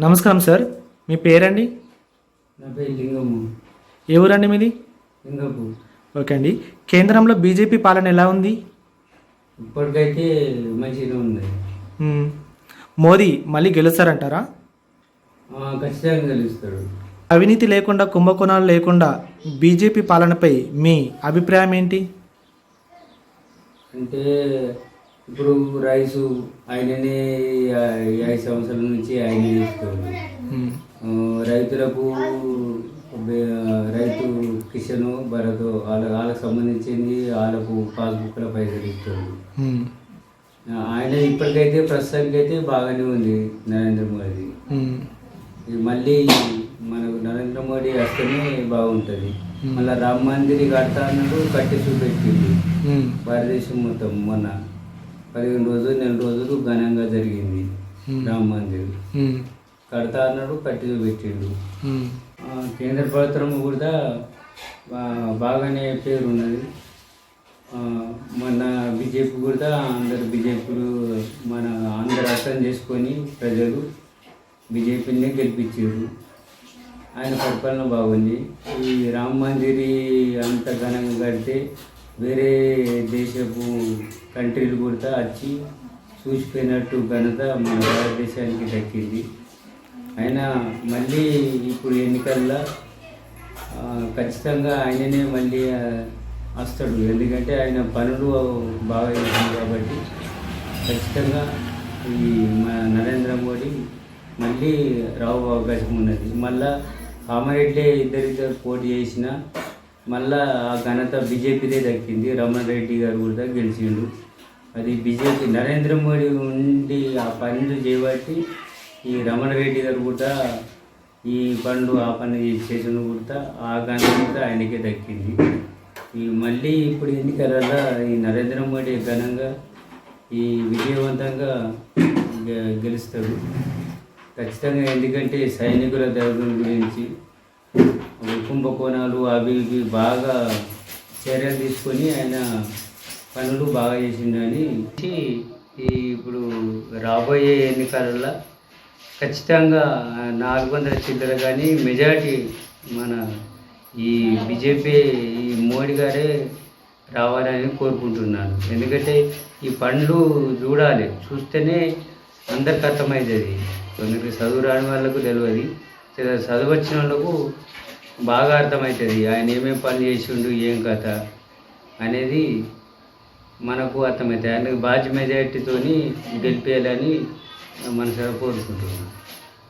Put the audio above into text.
నమస్కారం సార్, మీ పేరండి? నా పేరు లింగము. ఏ ఊరండి మీది? లింగపు. ఓకే అండి. కేంద్రంలో బీజేపీ పాలన ఎలా ఉంది? ఇప్పటికైతే మంచిగా ఉంది. మ్మ్. మోదీ మళ్ళీ గెలుస్తారంటారా? ఖచ్చితంగా గెలుస్తాడు. అవినీతి లేకుండా, కుంభకోణాలు లేకుండా బీజేపీ పాలనపై మీ అభిప్రాయం ఏంటి? అంటే ఇప్పుడు రైసు ఆయననే 5 సంవత్సరాల నుంచి ఆయన తీసుకోండి. మ్మ్. రైతులకు రైతు కిషన్ భరత్ వాళ్ళకు సంబంధించింది వాళ్ళకు పాస్బుక్ల పైసలు ఇస్తుంది. మ్మ్. ఆయన ఇప్పటికైతే ప్రస్తుతానికి అయితే బాగానే ఉంది నరేంద్ర మోదీ. మ్మ్. మళ్ళీ మనకు నరేంద్ర మోడీ వస్తేనే బాగుంటుంది. మళ్ళీ రామ మందిర్ కడతా అన్నాడు, కట్టి చూపెట్టింది. మ్మ్. భారతదేశం మొత్తం మొన్న 15 రోజులు, నెల రోజులు ఘనంగా జరిగింది. రామ మందిర్ మ్మ్. కడతా అన్నాడు, కట్టి చూపెట్టిండు. మ్మ్. కేంద్ర ప్రభుత్వం కూడా బాగానే పేరు ఉన్నది. మొన్న బీజేపీ కూడా అందరు బీజేపీలు మన అందరు అర్థం చేసుకొని ప్రజలు బీజేపీని గెలిపించారు. ఆయన పరిపాలన బాగుంది. ఈ రామ మందిరి అంత ఘనంగా కడితే వేరే దేశపు కంట్రీలు కూడా వచ్చి చూసిపోయినట్టు ఘనత మన భారతదేశానికి దక్కింది. ఆయన మళ్ళీ ఇప్పుడు ఎన్నికల్లో ఖచ్చితంగా ఆయననే మళ్ళీ వస్తాడు. ఎందుకంటే ఆయన పనులు బాగా చేసింది కాబట్టి ఖచ్చితంగా ఈ మన నరేంద్ర మోడీ మళ్ళీ రావు అవకాశం ఉన్నది. మళ్ళా కామారెడ్డి ఇద్దరిద్దరు పోటీ చేసిన మళ్ళా ఆ ఘనత బీజేపీదే దక్కింది. రమణ రెడ్డి గారు కూడా గెలిచిండు. అది బీజేపీ నరేంద్ర మోడీ ఉండి ఆ పనులు చేయబట్టి ఈ రమణ రెడ్డి గారు కూడా ఈ పనులు ఆ పని చేసిన కూడా ఆ ఘనత కూడా ఆయనకే దక్కింది. ఈ మళ్ళీ ఇప్పుడు ఎన్నికలలో ఈ నరేంద్ర మోడీ ఘనంగా ఈ విజయవంతంగా గెలుస్తాడు ఖచ్చితంగా. ఎందుకంటే సైనికుల దగ్గర గురించి కుంభకోణాలు అవి ఇవి బాగా చర్యలు తీసుకొని ఆయన పనులు బాగా చేసిండని ఇప్పుడు రాబోయే ఎన్నికలలో ఖచ్చితంగా 400 చిల్లర కానీ మెజారిటీ మన ఈ బీజేపీ ఈ మోడీ గారే రావాలని కోరుకుంటున్నాను. ఎందుకంటే ఈ పనులు చూడాలి, చూస్తేనే అందరికి అర్థమవుతుంది. కొందరికి చదువు రాని వాళ్ళకు తెలియదు, చదువు వచ్చిన వాళ్ళకు బాగా అర్థమవుతుంది. ఆయన ఏమేమి పనులు చేసిండు, ఏం కథ అనేది మనకు అర్థమవుతుంది. ఆయనకు భారీ మెజారిటీతో గెలిపేయాలని మనసారా కోరుకుంటున్నాను.